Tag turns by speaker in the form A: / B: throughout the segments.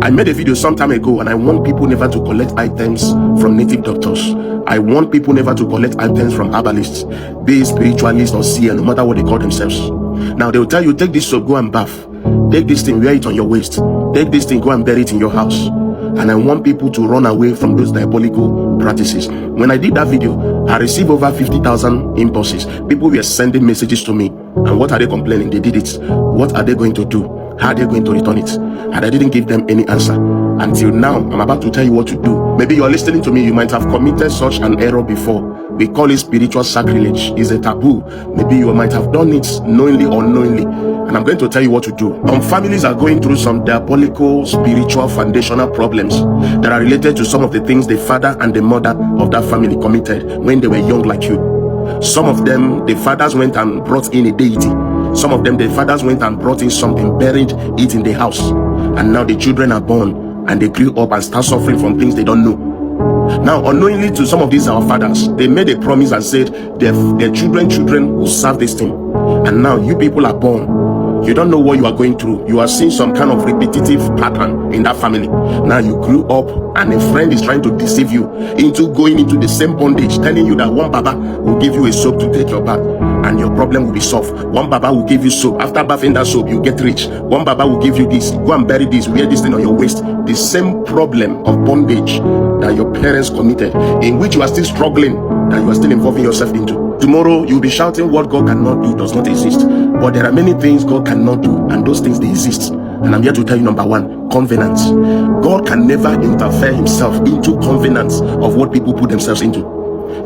A: I made a video some time ago and I want people never to collect items from native doctors. I want people never to collect items from herbalists, be it spiritualists or seer, no matter what they call themselves. Now they will tell you, take this soap, go and bath. Take this thing, wear it on your waist. Take this thing, go and bury it in your house. And I want people to run away from those diabolical practices. When I did that video, I received over 50,000 impulses. People were sending messages to me. And what are they complaining? They did it. What are they going to do? How are they going to return it? And I didn't give them any answer. Until now, I'm about to tell you what to do. Maybe you're listening to me, you might have committed such an error before. We call it spiritual sacrilege. It's a taboo. Maybe you might have done it knowingly or unknowingly. And I'm going to tell you what to do. Some families are going through some diabolical, spiritual, foundational problems that are related to some of the things the father and the mother of that family committed when they were young like you. Some of them, the fathers went and brought in a deity. Some of them, the fathers went and brought in something, buried it in the house. And now the children are born and they grew up and start suffering from things they don't know. Now, unknowingly to some of these our fathers, they made a promise and said their children will serve this thing. And now you people are born. You don't know what you are going through. You are seeing some kind of repetitive pattern in that family. Now you grew up and a friend is trying to deceive you into going into the same bondage, telling you that one baba will give you a soap to take your bath and your problem will be solved. One baba will give you soap. After bathing that soap, you get rich. One baba will give you this. Go and bury this. Wear this thing on your waist. The same problem of bondage that your parents committed, in which you are still struggling, that you are still involving yourself into. Tomorrow you'll be shouting what God cannot do does not exist. But there are many things God cannot do, and those things, they exist. And I'm here to tell you, number one, covenants. God can never interfere himself into covenants of what people put themselves into.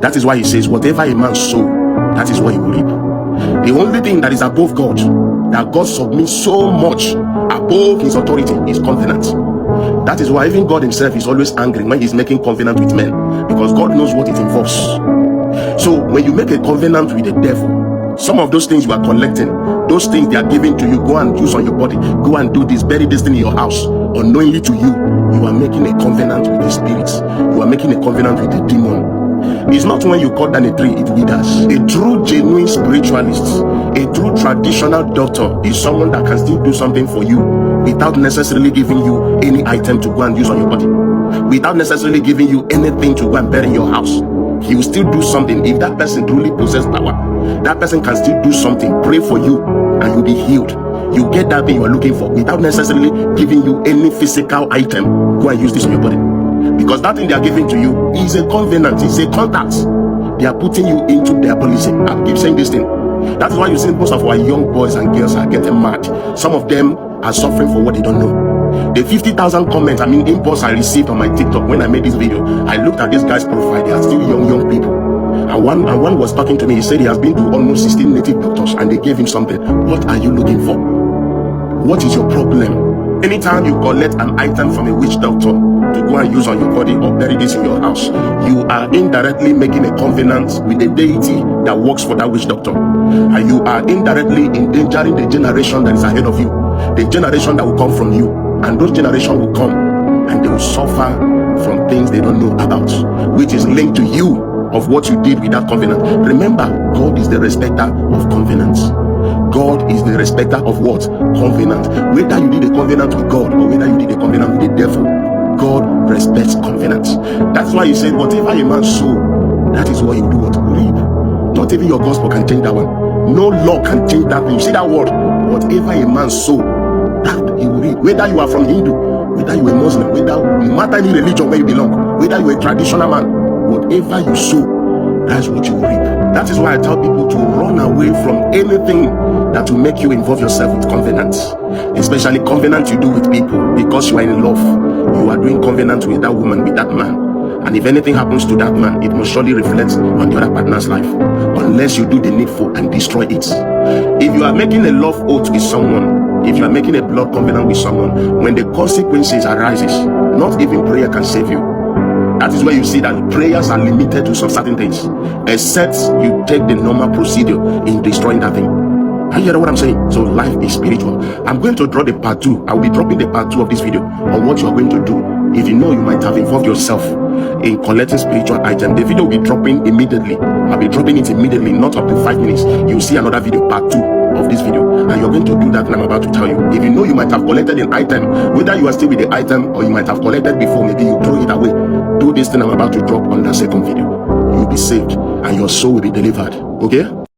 A: That is why he says, whatever a man sow, that is what he will reap. The only thing that is above God, that God submits so much above his authority, is covenant. That is why even God himself is always angry when he's making covenant with men, because God knows what it involves. So when you make a covenant with the devil, some of those things you are collecting, those things they are giving to you, go and use on your body, go and do this, bury this thing in your house. Unknowingly to you, you are making a covenant with the spirits. You are making a covenant with the demon. It's not when you cut down a tree, it withers. A true, genuine spiritualist, a true traditional doctor is someone that can still do something for you without necessarily giving you any item to go and use on your body, without necessarily giving you anything to go and bury in your house. He will still do something. If that person truly possesses power, that person can still do something, pray for you, and you'll be healed. You get that thing you are looking for without necessarily giving you any physical item. Go and use this on your body, because that thing they are giving to you is a covenant, it's a contact. They are putting you into diabolism. I keep saying this thing. That's why you see most of our young boys and girls are getting mad. Some of them are suffering for what they don't know. The 50,000 comments, impulse I received on my TikTok when I made this video, I looked at this guy's profile. They are still young people. And one was talking to me. He said he has been to almost 16 native doctors and they gave him something. What are you looking for? What is your problem? Anytime you collect an item from a witch doctor to go and use on your body or bury this in your house, you are indirectly making a covenant with the deity that works for that witch doctor. And you are indirectly endangering the generation that is ahead of you, the generation that will come from you. And those generations will come and they will suffer from things they don't know about, which is linked to you of what you did with that covenant. Remember, God is the respecter of covenants. God is the respecter of what? Covenant. Whether you did a covenant with God or whether you did a covenant with the devil, God respects covenants. That's why he said, whatever a man sow, that is what you do what you reap. Not even your gospel can change that one. No law can change that. You see that word? Whatever a man sow, that you will reap. Whether you are from Hindu, whether you are Muslim, whether no matter any religion where you belong, whether you are a traditional man, whatever you sow, that's what you will reap. That is why I tell people to run away from anything that will make you involve yourself with covenants, especially covenants you do with people because you are in love. You are doing covenant with that woman, with that man, and if anything happens to that man, it must surely reflect on the other partner's life, unless you do the needful and destroy it. If you are making a love oath with someone, if you are making a blood covenant with someone, when the consequences arises, not even prayer can save you. That is where you see that prayers are limited to some certain things, except you take the normal procedure in destroying that thing. Are you hearing what I'm saying? So life is spiritual. I'm going to draw the part 2. I will be dropping the part 2 of this video on what you are going to do if you know you might have involved yourself in collecting spiritual items. The video will be dropping immediately. I'll be dropping it immediately, not up to 5 minutes. You'll see another video, part 2 of this video. and you're going to do that thing I'm about to tell you. If you know you might have collected an item, whether you are still with the item or you might have collected before, maybe you throw it away. Do this thing I'm about to drop on the second video. You'll be saved and your soul will be delivered. Okay?